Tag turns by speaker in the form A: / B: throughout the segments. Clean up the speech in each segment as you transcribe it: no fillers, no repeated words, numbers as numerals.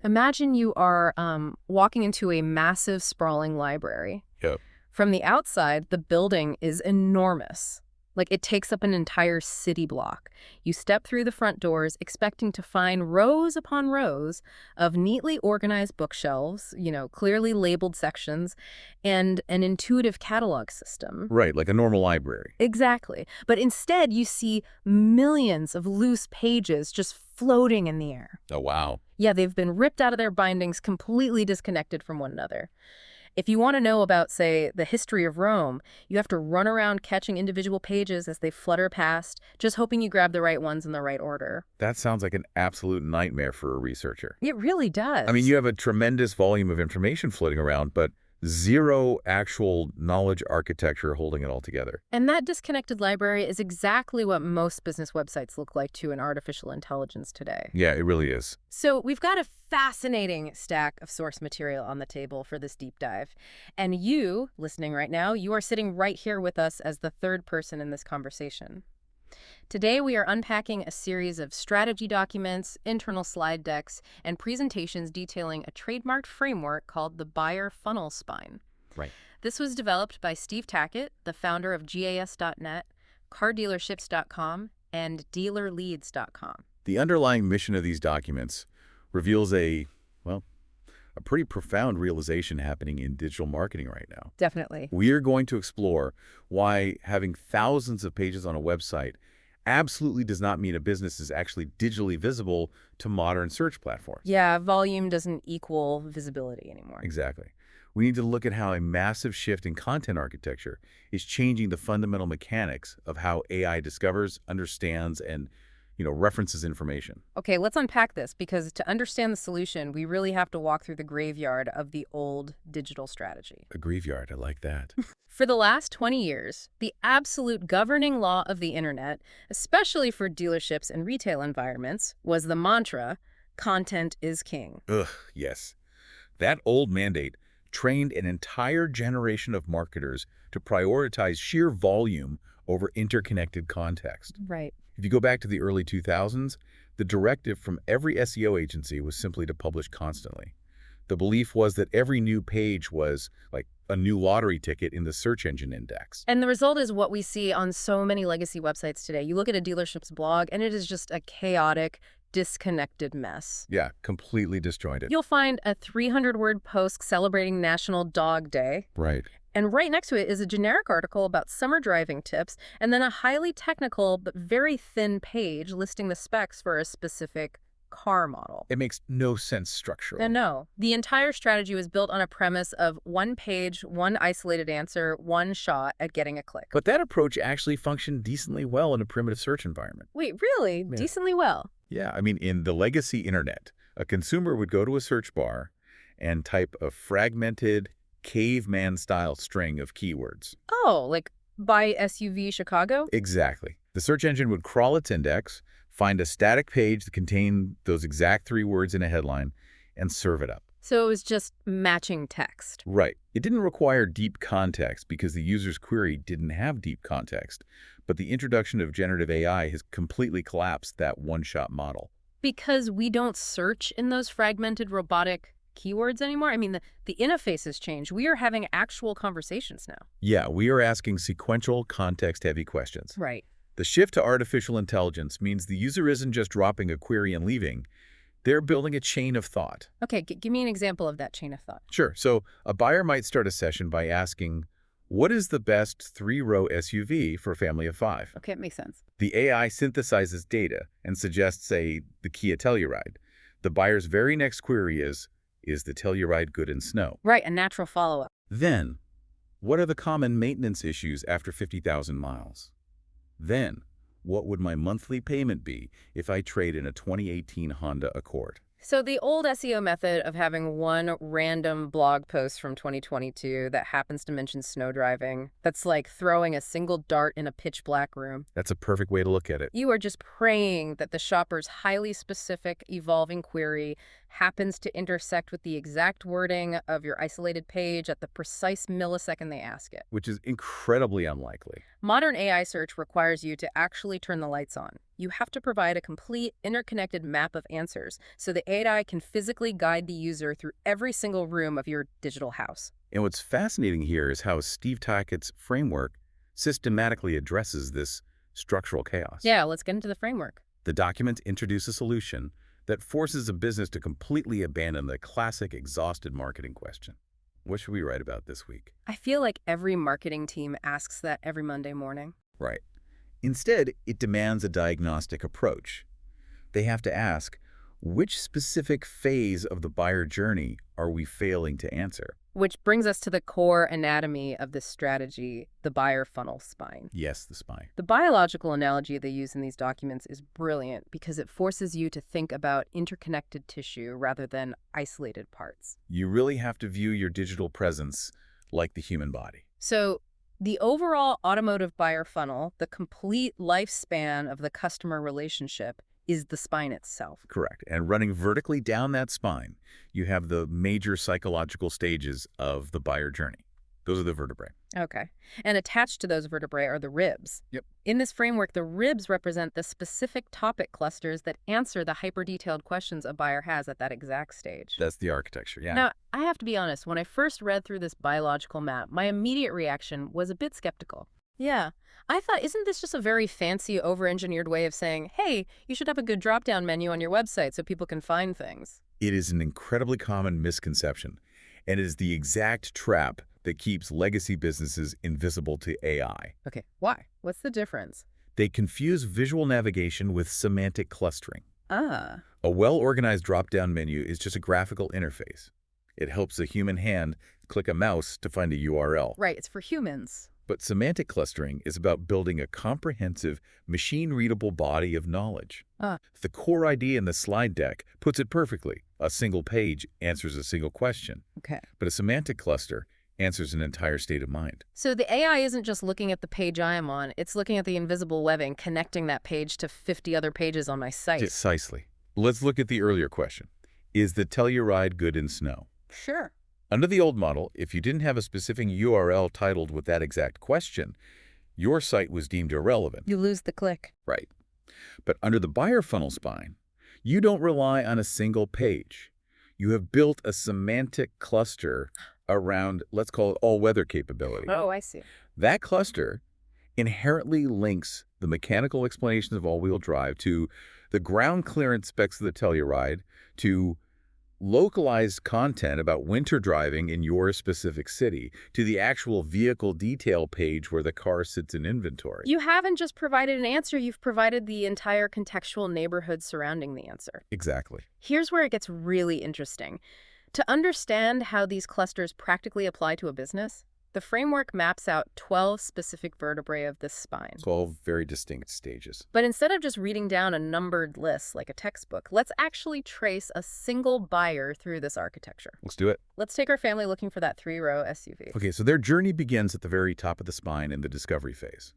A: Imagine you are walking into a massive, sprawling library.
B: Yep.
A: From the outside, the building is enormous. Like, it takes up an entire city block. You step through the front doors expecting to find rows upon rows of neatly organized bookshelves, clearly labeled sections, and an intuitive catalog system.
B: Right, like a normal library.
A: Exactly. But instead, you see millions of loose pages just floating in the air.
B: Oh, wow.
A: Yeah, they've been ripped out of their bindings, completely disconnected from one another. If you want to know about, say, the history of Rome, you have to run around catching individual pages as they flutter past, just hoping you grab the right ones in the right order.
B: That sounds like an absolute nightmare for a researcher.
A: It really does.
B: I mean, you have a tremendous volume of information floating around, but zero actual knowledge architecture holding it all together.
A: And that disconnected library is exactly what most business websites look like to an artificial intelligence today.
B: Yeah, it really is.
A: So we've got a fascinating stack of source material on the table for this deep dive. And you, listening right now, you are sitting right here with us as the third person in this conversation. Today, we are unpacking a series of strategy documents, internal slide decks, and presentations detailing a trademarked framework called the Buyer Funnel Spine.
B: Right.
A: This was developed by Steve Tackett, the founder of GAS.net, CarDealerships.com, and DealerLeads.com.
B: The underlying mission of these documents reveals a pretty profound realization happening in digital marketing right now.
A: Definitely.
B: We are going to explore why having thousands of pages on a website absolutely does not mean a business is actually digitally visible to modern search platforms.
A: Yeah, volume doesn't equal visibility anymore.
B: Exactly. We need to look at how a massive shift in content architecture is changing the fundamental mechanics of how AI discovers, understands, and references information.
A: Okay, let's unpack this, because to understand the solution, we really have to walk through the graveyard of the old digital strategy.
B: A graveyard, I like that.
A: For the last 20 years, the absolute governing law of the internet, especially for dealerships and retail environments, was the mantra, content is king.
B: Ugh, yes. That old mandate trained an entire generation of marketers to prioritize sheer volume over interconnected context.
A: Right.
B: If you go back to the early 2000s, the directive from every SEO agency was simply to publish constantly. The belief was that every new page was like a new lottery ticket in the search engine index.
A: And the result is what we see on so many legacy websites today. You look at a dealership's blog, and it is just a chaotic, disconnected mess.
B: Yeah, completely disjointed.
A: You'll find a 300-word post celebrating National Dog Day.
B: Right.
A: And right next to it is a generic article about summer driving tips, and then a highly technical but very thin page listing the specs for a specific car model.
B: It makes no sense structurally.
A: And no, the entire strategy was built on a premise of one page, one isolated answer, one shot at getting a click.
B: But that approach actually functioned decently well in a primitive search environment.
A: Wait, really?
B: Yeah.
A: Decently well?
B: Yeah, I mean, in the legacy internet, a consumer would go to a search bar and type a fragmented, caveman-style string of keywords.
A: Oh, like buy SUV Chicago?
B: Exactly. The search engine would crawl its index, find a static page that contained those exact 3 words in a headline, and serve it up.
A: So it was just matching text.
B: Right. It didn't require deep context because the user's query didn't have deep context, but the introduction of generative AI has completely collapsed that one-shot model.
A: Because we don't search in those fragmented robotic keywords anymore? I mean, the interface has changed. We are having actual conversations now.
B: Yeah, we are asking sequential, context-heavy questions.
A: Right.
B: The shift to artificial intelligence means the user isn't just dropping a query and leaving. They're building a chain of thought.
A: Okay, give me an example of that chain of thought.
B: Sure. So a buyer might start a session by asking, what is the best 3-row SUV for a family of 5?
A: Okay, it makes sense.
B: The AI synthesizes data and suggests, say, the Kia Telluride. The buyer's very next query is the Telluride good in snow?
A: Right, a natural follow-up.
B: Then, what are the common maintenance issues after 50,000 miles? Then, what would my monthly payment be if I trade in a 2018 Honda Accord?
A: So the old SEO method of having one random blog post from 2022 that happens to mention snow driving, that's like throwing a single dart in a pitch black room.
B: That's a perfect way to look at it.
A: You are just praying that the shopper's highly specific, evolving query happens to intersect with the exact wording of your isolated page at the precise millisecond they ask it.
B: Which is incredibly unlikely.
A: Modern AI search requires you to actually turn the lights on. You have to provide a complete, interconnected map of answers so the AI can physically guide the user through every single room of your digital house.
B: And what's fascinating here is how Steve Tackett's framework systematically addresses this structural chaos.
A: Yeah, let's get into the framework.
B: The document introduces a solution that forces a business to completely abandon the classic exhausted marketing question. What should we write about this week?
A: I feel like every marketing team asks that every Monday morning.
B: Right. Instead, it demands a diagnostic approach. They have to ask, which specific phase of the buyer journey are we failing to answer?
A: Which brings us to the core anatomy of this strategy, the buyer funnel spine.
B: Yes, the spine.
A: The biological analogy they use in these documents is brilliant because it forces you to think about interconnected tissue rather than isolated parts.
B: You really have to view your digital presence like the human body.
A: So, the overall automotive buyer funnel, the complete lifespan of the customer relationship, is the spine itself.
B: Correct. And running vertically down that spine, you have the major psychological stages of the buyer journey. Those are the vertebrae.
A: Okay. And attached to those vertebrae are the ribs.
B: Yep.
A: In this framework, the ribs represent the specific topic clusters that answer the hyper-detailed questions a buyer has at that exact stage.
B: That's the architecture, yeah.
A: Now, I have to be honest, when I first read through this biological map, my immediate reaction was a bit skeptical. Yeah. I thought, isn't this just a very fancy, over-engineered way of saying, hey, you should have a good drop-down menu on your website so people can find things?
B: It is an incredibly common misconception, and it is the exact trap that keeps legacy businesses invisible to AI.
A: Okay, why? What's the difference?
B: They confuse visual navigation with semantic clustering.
A: Ah.
B: A well-organized drop-down menu is just a graphical interface. It helps a human hand click a mouse to find a URL.
A: Right, it's for humans.
B: But semantic clustering is about building a comprehensive, machine-readable body of knowledge. The core idea in the slide deck puts it perfectly. A single page answers a single question.
A: Okay.
B: But a semantic cluster answers an entire state of mind.
A: So the AI isn't just looking at the page I am on, it's looking at the invisible webbing, connecting that page to 50 other pages on my site.
B: Precisely. Let's look at the earlier question. Is the Telluride good in snow?
A: Sure.
B: Under the old model, if you didn't have a specific URL titled with that exact question, your site was deemed irrelevant.
A: You lose the click.
B: Right. But under the buyer funnel spine, you don't rely on a single page. You have built a semantic cluster around, let's call it all-weather capability.
A: Oh, I see.
B: That cluster inherently links the mechanical explanations of all-wheel drive to the ground clearance specs of the Telluride to localized content about winter driving in your specific city to the actual vehicle detail page where the car sits in inventory.
A: You haven't just provided an answer, you've provided the entire contextual neighborhood surrounding the answer.
B: Exactly.
A: Here's where it gets really interesting. To understand how these clusters practically apply to a business, the framework maps out 12 specific vertebrae of this spine.
B: 12 very distinct stages.
A: But instead of just reading down a numbered list like a textbook, let's actually trace a single buyer through this architecture.
B: Let's do it.
A: Let's take our family looking for that 3-row SUV.
B: Okay, so their journey begins at the very top of the spine in the discovery phase.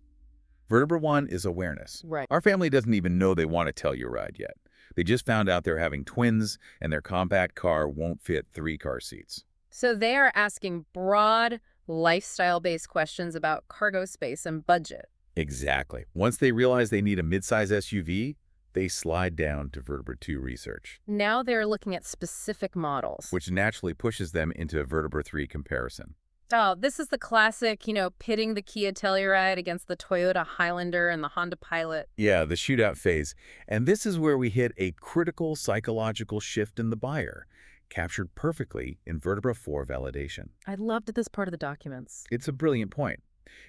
B: Vertebra 1 is awareness.
A: Right.
B: Our family doesn't even know they want to Telluride yet. They just found out they're having twins and their compact car won't fit 3 car seats.
A: So they are asking broad, lifestyle-based questions about cargo space and budget.
B: Exactly. Once they realize they need a midsize SUV, they slide down to Vertebra 2 research.
A: Now they're looking at specific models.
B: Which naturally pushes them into a Vertebra 3 comparison.
A: Oh, this is the classic, pitting the Kia Telluride against the Toyota Highlander and the Honda Pilot.
B: Yeah, the shootout phase. And this is where we hit a critical psychological shift in the buyer, captured perfectly in Vertebra 4 validation.
A: I loved this part of the documents.
B: It's a brilliant point.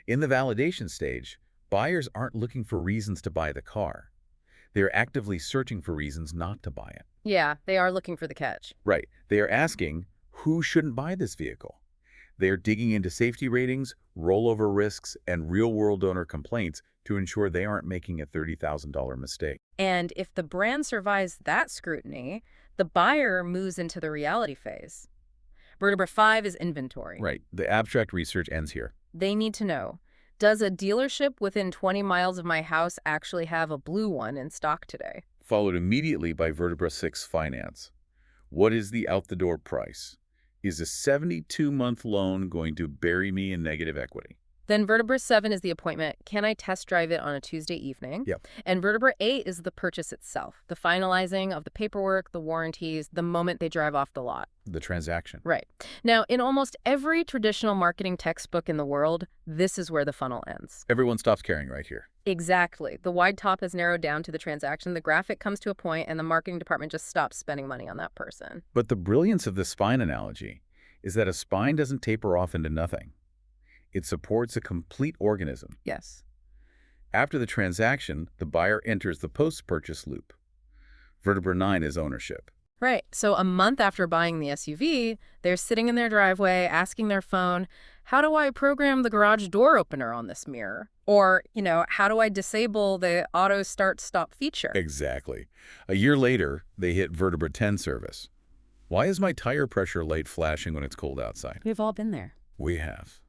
B: In the validation stage, buyers aren't looking for reasons to buy the car. They're actively searching for reasons not to buy it.
A: Yeah, they are looking for the catch.
B: Right. They are asking, who shouldn't buy this vehicle? They are digging into safety ratings, rollover risks, and real-world owner complaints to ensure they aren't making a $30,000 mistake.
A: And if the brand survives that scrutiny, the buyer moves into the reality phase. Vertebra 5 is inventory.
B: Right. The abstract research ends here.
A: They need to know, does a dealership within 20 miles of my house actually have a blue one in stock today?
B: Followed immediately by Vertebra 6 finance. What is the out-the-door price? Is a 72-month loan going to bury me in negative equity?
A: Then vertebra 7 is the appointment. Can I test drive it on a Tuesday evening?
B: Yep.
A: And vertebra 8 is the purchase itself, the finalizing of the paperwork, the warranties, the moment they drive off the lot.
B: The transaction.
A: Right. Now, in almost every traditional marketing textbook in the world, this is where the funnel ends.
B: Everyone stops caring right here.
A: Exactly. The wide top has narrowed down to the transaction, the graphic comes to a point, and the marketing department just stops spending money on that person.
B: But the brilliance of the spine analogy is that a spine doesn't taper off into nothing. It supports a complete organism.
A: Yes.
B: After the transaction, the buyer enters the post-purchase loop. Vertebra 9 is ownership.
A: Right. So a month after buying the SUV, they're sitting in their driveway asking their phone, how do I program the garage door opener on this mirror? Or, how do I disable the auto start stop feature?
B: Exactly. A year later, they hit Vertebra 10 service. Why is my tire pressure light flashing when it's cold outside?
A: We've all been there.
B: We have.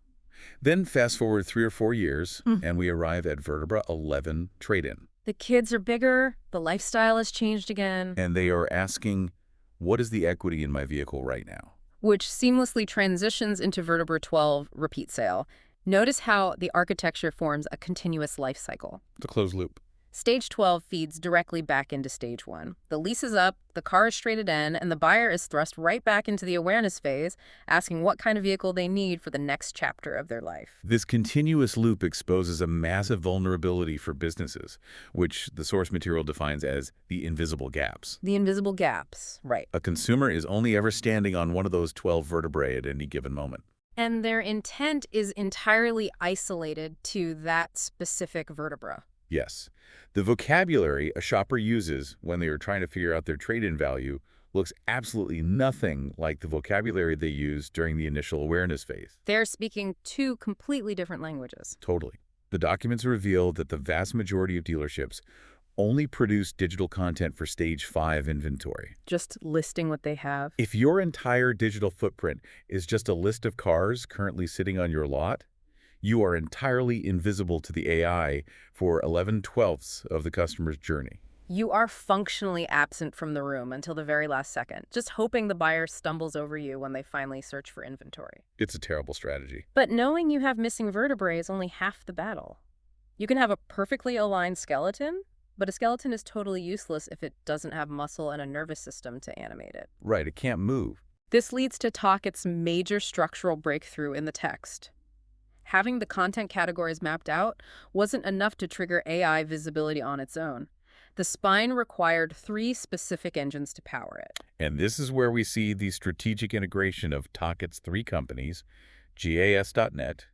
B: Then fast forward 3 or 4 years, and we arrive at Vertebra 11 trade-in.
A: The kids are bigger, the lifestyle has changed again.
B: And they are asking, what is the equity in my vehicle right now?
A: Which seamlessly transitions into Vertebra 12 repeat sale. Notice how the architecture forms a continuous life cycle.
B: The closed loop.
A: Stage 12 feeds directly back into Stage 1. The lease is up, the car is traded in, and the buyer is thrust right back into the awareness phase, asking what kind of vehicle they need for the next chapter of their life.
B: This continuous loop exposes a massive vulnerability for businesses, which the source material defines as the invisible gaps.
A: The invisible gaps, right.
B: A consumer is only ever standing on one of those 12 vertebrae at any given moment.
A: And their intent is entirely isolated to that specific vertebra.
B: Yes. The vocabulary a shopper uses when they are trying to figure out their trade-in value looks absolutely nothing like the vocabulary they use during the initial awareness phase.
A: They're speaking two completely different languages.
B: Totally. The documents reveal that the vast majority of dealerships only produce digital content for Stage 5 inventory.
A: Just listing what they have.
B: If your entire digital footprint is just a list of cars currently sitting on your lot, you are entirely invisible to the AI for 11/12ths of the customer's journey.
A: You are functionally absent from the room until the very last second, just hoping the buyer stumbles over you when they finally search for inventory.
B: It's a terrible strategy.
A: But knowing you have missing vertebrae is only half the battle. You can have a perfectly aligned skeleton, but a skeleton is totally useless if it doesn't have muscle and a nervous system to animate it.
B: Right, it can't move.
A: This leads to Talkett's major structural breakthrough in the text. Having the content categories mapped out wasn't enough to trigger AI visibility on its own. The spine required 3 specific engines to power it.
B: And this is where we see the strategic integration of Talkett's 3 companies, GAS.net,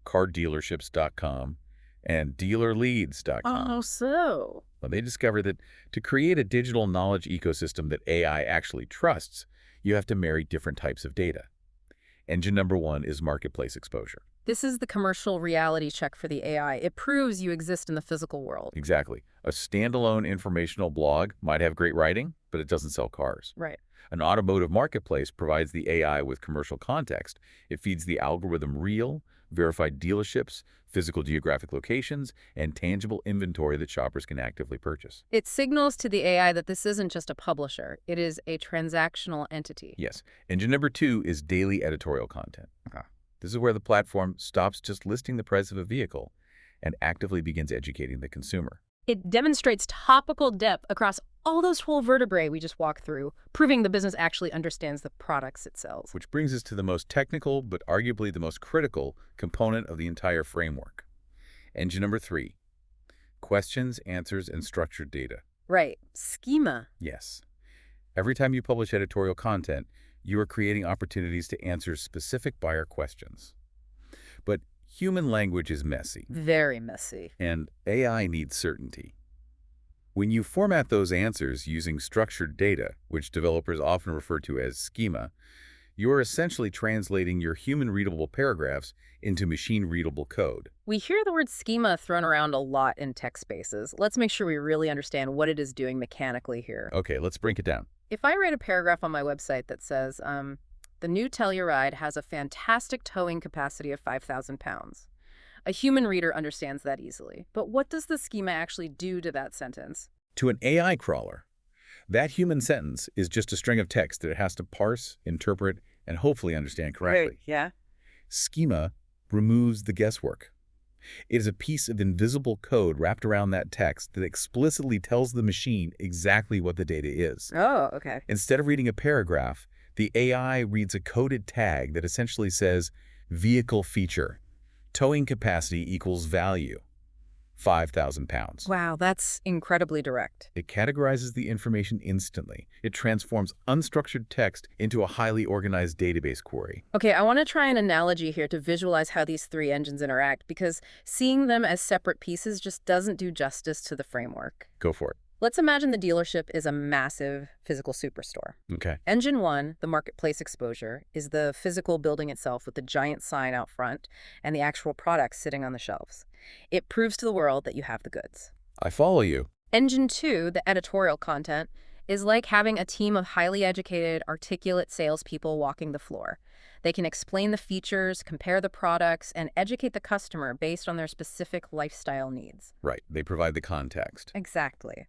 B: CarDealerships.com, and DealerLeads.com.
A: Oh, so?
B: Well, they discovered that to create a digital knowledge ecosystem that AI actually trusts, you have to marry different types of data. Engine number 1 is marketplace exposure.
A: This is the commercial reality check for the AI. It proves you exist in the physical world.
B: Exactly. A standalone informational blog might have great writing, but it doesn't sell cars.
A: Right.
B: An automotive marketplace provides the AI with commercial context. It feeds the algorithm real, verified dealerships, physical geographic locations, and tangible inventory that shoppers can actively purchase.
A: It signals to the AI that this isn't just a publisher. It is a transactional entity.
B: Yes. Engine number 2 is daily editorial content. This is where the platform stops just listing the price of a vehicle and actively begins educating the consumer.
A: It demonstrates topical depth across all those 12 vertebrae we just walked through, proving the business actually understands the products it sells.
B: Which brings us to the most technical, but arguably the most critical component of the entire framework. Engine number 3, questions, answers, and structured data.
A: Right. Schema.
B: Yes. Every time you publish editorial content, you are creating opportunities to answer specific buyer questions. But human language is messy.
A: Very messy.
B: And AI needs certainty. When you format those answers using structured data, which developers often refer to as schema, you are essentially translating your human-readable paragraphs into machine-readable code.
A: We hear the word schema thrown around a lot in tech spaces. Let's make sure we really understand what it is doing mechanically here.
B: Okay, let's break it down.
A: If I write a paragraph on my website that says, the new Telluride has a fantastic towing capacity of 5,000 pounds, a human reader understands that easily. But what does the schema actually do to that sentence?
B: To an AI crawler, That human sentence is just a string of text that it has to parse, interpret, and hopefully understand
A: Right,
B: correctly.
A: yeah.
B: Schema removes the guesswork. It is a piece of invisible code wrapped around that text that explicitly tells the machine exactly what the data is.
A: Oh, okay.
B: Instead of reading a paragraph, the AI reads a coded tag that essentially says, vehicle feature, towing capacity equals value, 5,000 pounds.
A: Wow, that's incredibly direct.
B: It categorizes the information instantly. It transforms unstructured text into a highly organized database query.
A: Okay, I want to try an analogy here to visualize how these three engines interact, because seeing them as separate pieces just doesn't do justice to the framework.
B: Go for it.
A: Let's imagine the dealership is a massive physical superstore.
B: Okay.
A: Engine 1, the marketplace exposure, is the physical building itself with the giant sign out front and the actual products sitting on the shelves. It proves to the world that you have the goods.
B: I follow you.
A: Engine 2, the editorial content, is like having a team of highly educated, articulate salespeople walking the floor. They can explain the features, compare the products, and educate the customer based on their specific lifestyle needs.
B: Right. They provide the context.
A: Exactly.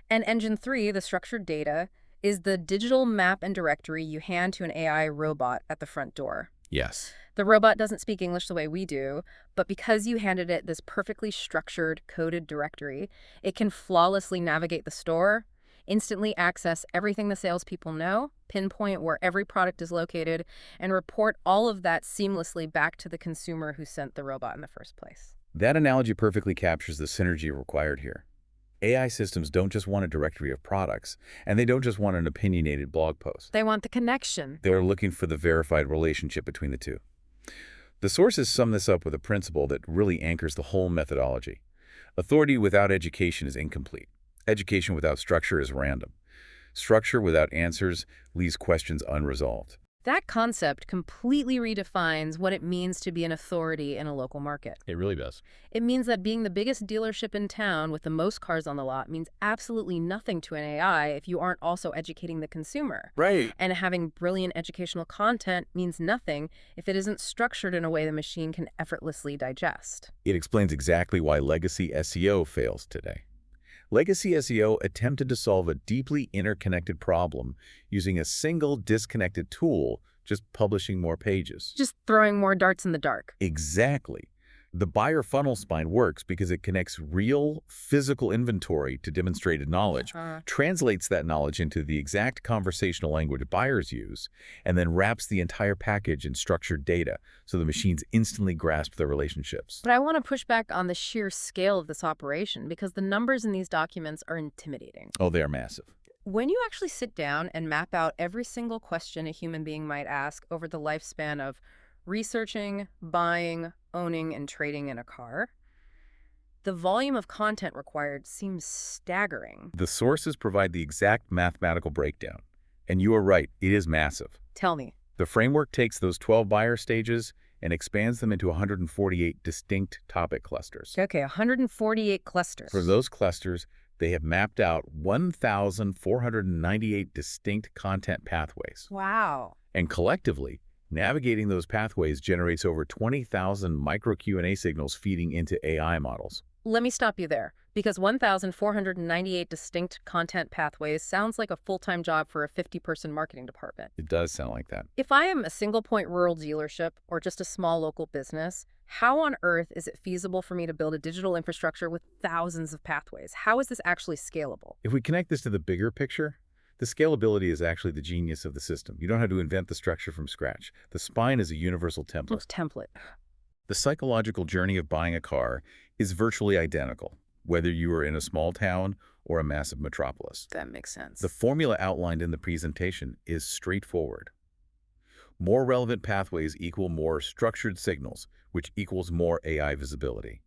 A: And Engine 3, the structured data, is the digital map and directory you hand to an AI robot at the front door.
B: Yes.
A: The robot doesn't speak English the way we do, but because you handed it this perfectly structured, coded directory, it can flawlessly navigate the store, instantly access everything the salespeople know, pinpoint where every product is located, and report all of that seamlessly back to the consumer who sent the robot in the first place.
B: That analogy perfectly captures the synergy required here. AI systems don't just want a directory of products, and they don't just want an opinionated blog post.
A: They want the connection.
B: They're looking for the verified relationship between the two. The sources sum this up with a principle that really anchors the whole methodology. Authority without education is incomplete. Education without structure is random. Structure without answers leaves questions unresolved.
A: That concept completely redefines what it means to be an authority in a local market.
B: It really does.
A: It means that being the biggest dealership in town with the most cars on the lot means absolutely nothing to an AI if you aren't also educating the consumer.
B: Right.
A: And having brilliant educational content means nothing if it isn't structured in a way the machine can effortlessly digest.
B: It explains exactly why legacy SEO fails today. Legacy SEO attempted to solve a deeply interconnected problem using a single disconnected tool, just publishing more pages.
A: Just throwing more darts in the dark.
B: Exactly. The buyer funnel spine works because it connects real, physical inventory to demonstrated knowledge, translates that knowledge into the exact conversational language buyers use, and then wraps the entire package in structured data so the machines instantly grasp the relationships.
A: But I want to push back on the sheer scale of this operation because the numbers in these documents are intimidating.
B: Oh, they are massive.
A: When you actually sit down and map out every single question a human being might ask over the lifespan of researching, buying, owning, and trading in a car, the volume of content required seems staggering.
B: The sources provide the exact mathematical breakdown. And you are right, it is massive.
A: Tell me.
B: The framework takes those 12 buyer stages and expands them into 148 distinct topic clusters.
A: Okay, 148 clusters.
B: For those clusters, they have mapped out 1,498 distinct content pathways.
A: Wow.
B: And collectively, navigating those pathways generates over 20,000 micro Q&A signals feeding into AI models.
A: Let me stop you there, because 1,498 distinct content pathways sounds like a full-time job for a 50-person marketing department.
B: It does sound like that.
A: If I am a single-point rural dealership or just a small local business, how on earth is it feasible for me to build a digital infrastructure with thousands of pathways? How is this actually scalable?
B: If we connect this to the bigger picture, the scalability is actually the genius of the system. You don't have to invent the structure from scratch. The spine is a universal template. The psychological journey of buying a car is virtually identical, whether you are in a small town or a massive metropolis.
A: That makes sense.
B: The formula outlined in the presentation is straightforward. More relevant pathways equal more structured signals, which equals more AI visibility.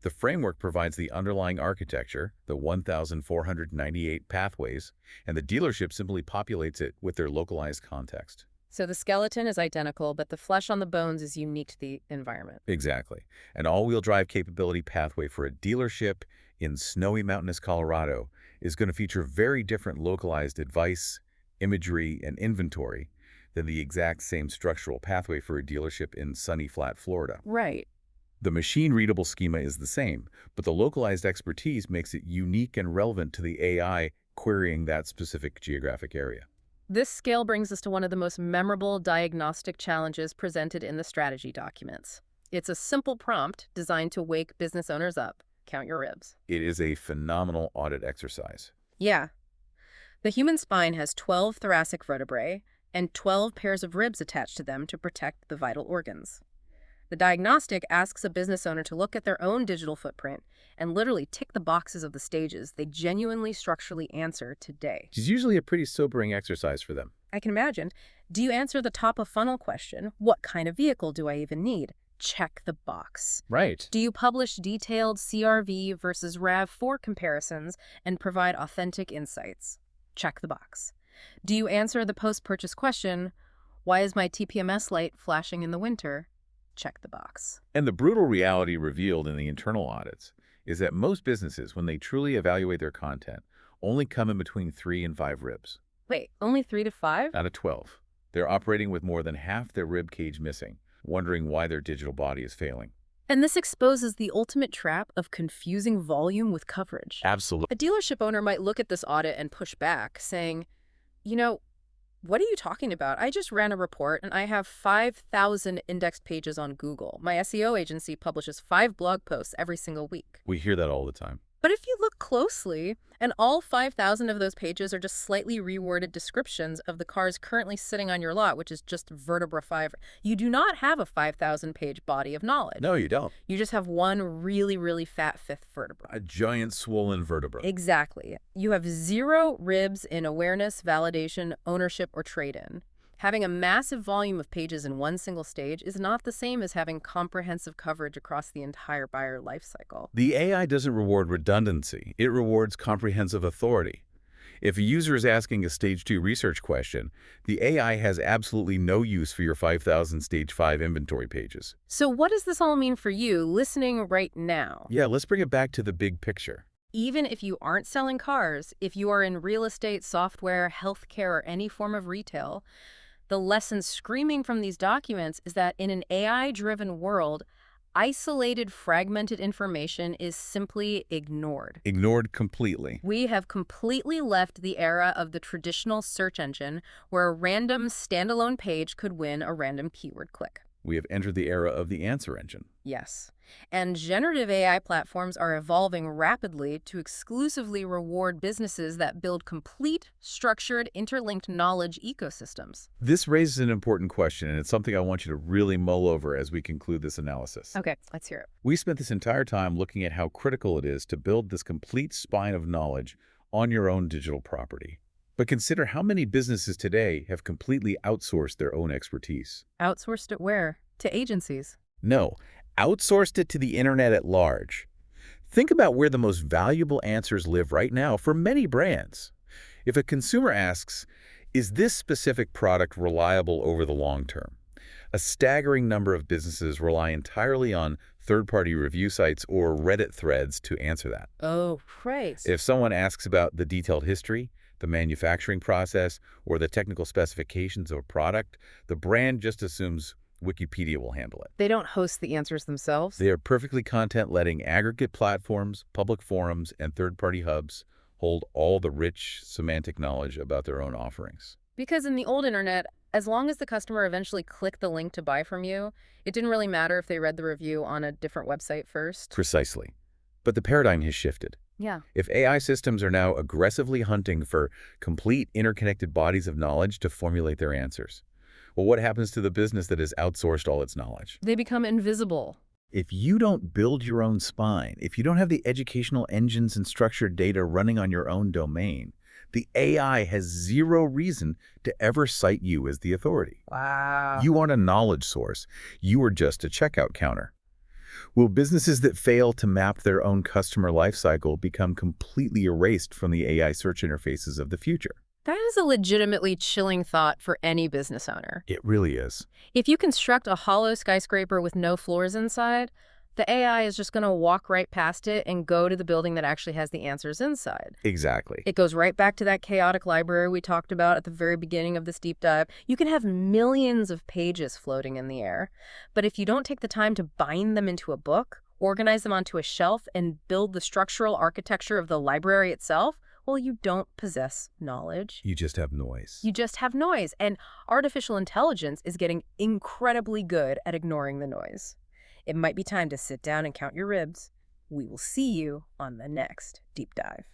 B: The framework provides the underlying architecture, the 1,498 pathways, and the dealership simply populates it with their localized context.
A: So the skeleton is identical, but the flesh on the bones is unique to the environment.
B: Exactly. An all-wheel drive capability pathway for a dealership in snowy mountainous Colorado is going to feature very different localized advice, imagery, and inventory than the exact same structural pathway for a dealership in sunny flat Florida.
A: Right.
B: The machine-readable schema is the same, but the localized expertise makes it unique and relevant to the AI querying that specific geographic area.
A: This scale brings us to one of the most memorable diagnostic challenges presented in the strategy documents. It's a simple prompt designed to wake business owners up. Count your ribs.
B: It is a phenomenal audit exercise.
A: Yeah. The human spine has 12 thoracic vertebrae and 12 pairs of ribs attached to them to protect the vital organs. The diagnostic asks a business owner to look at their own digital footprint and literally tick the boxes of the stages they genuinely structurally answer today.
B: It's usually a pretty sobering exercise for them.
A: I can imagine. Do you answer the top of funnel question? What kind of vehicle do I even need? Check the box.
B: Right.
A: Do you publish detailed CRV versus RAV4 comparisons and provide authentic insights? Check the box. Do you answer the post-purchase question, why is my TPMS light flashing in the winter? Check the box.
B: And the brutal reality revealed in the internal audits is that most businesses, when they truly evaluate their content, only come in between 3 and 5 ribs.
A: Wait, only 3 to 5?
B: Out of 12. They're operating with more than half their rib cage missing, wondering why their digital body is failing.
A: And this exposes the ultimate trap of confusing volume with coverage.
B: Absolutely.
A: A dealership owner might look at this audit and push back, saying, you know, what are you talking about? I just ran a report and I have 5,000 indexed pages on Google. My SEO agency publishes 5 blog posts every single week.
B: We hear that all the time.
A: But if you look closely, and all 5,000 of those pages are just slightly reworded descriptions of the cars currently sitting on your lot, which is just vertebra 5, you do not have a 5,000-page body of knowledge.
B: No, you don't.
A: You just have one really, really fat fifth vertebra.
B: A giant swollen vertebra.
A: Exactly. You have 0 ribs in awareness, validation, ownership, or trade-in. Having a massive volume of pages in one single stage is not the same as having comprehensive coverage across the entire buyer lifecycle.
B: The AI doesn't reward redundancy. It rewards comprehensive authority. If a user is asking a Stage 2 research question, the AI has absolutely no use for your 5,000 Stage 5 inventory pages.
A: So what does this all mean for you listening right now?
B: Yeah, let's bring it back to the big picture.
A: Even if you aren't selling cars, if you are in real estate, software, healthcare, or any form of retail, the lesson screaming from these documents is that in an AI-driven world, isolated, fragmented information is simply ignored.
B: Ignored completely.
A: We have completely left the era of the traditional search engine where a random standalone page could win a random keyword click.
B: We have entered the era of the answer engine.
A: Yes. And generative AI platforms are evolving rapidly to exclusively reward businesses that build complete, structured, interlinked knowledge ecosystems.
B: This raises an important question, and it's something I want you to really mull over as we conclude this analysis.
A: Okay, let's hear it.
B: We spent this entire time looking at how critical it is to build this complete spine of knowledge on your own digital property. But consider how many businesses today have completely outsourced their own expertise.
A: Outsourced it where? To agencies.
B: No, outsourced it to the internet at large. Think about where the most valuable answers live right now for many brands. If a consumer asks, is this specific product reliable over the long term? A staggering number of businesses rely entirely on third-party review sites or Reddit threads to answer that.
A: Oh, right.
B: If someone asks about the detailed history, the manufacturing process, or the technical specifications of a product, the brand just assumes Wikipedia will handle it.
A: They don't host the answers themselves?
B: They are perfectly content-letting aggregate platforms, public forums, and third-party hubs hold all the rich semantic knowledge about their own offerings.
A: Because in the old internet, as long as the customer eventually clicked the link to buy from you, it didn't really matter if they read the review on a different website first.
B: Precisely. But the paradigm has shifted.
A: Yeah.
B: If AI systems are now aggressively hunting for complete interconnected bodies of knowledge to formulate their answers, well, what happens to the business that has outsourced all its knowledge?
A: They become invisible.
B: If you don't build your own spine, if you don't have the educational engines and structured data running on your own domain, the AI has zero reason to ever cite you as the authority.
A: Wow.
B: You aren't a knowledge source. You are just a checkout counter. Will businesses that fail to map their own customer lifecycle become completely erased from the AI search interfaces of the future?
A: That is a legitimately chilling thought for any business owner.
B: It really is.
A: If you construct a hollow skyscraper with no floors inside, the AI is just going to walk right past it and go to the building that actually has the answers inside.
B: Exactly.
A: It goes right back to that chaotic library we talked about at the very beginning of this deep dive. You can have millions of pages floating in the air, but if you don't take the time to bind them into a book, organize them onto a shelf, and build the structural architecture of the library itself, Well, you don't possess knowledge.
B: You just have noise.
A: You just have noise. And artificial intelligence is getting incredibly good at ignoring the noise. It might be time to sit down and count your ribs. We will see you on the next deep dive.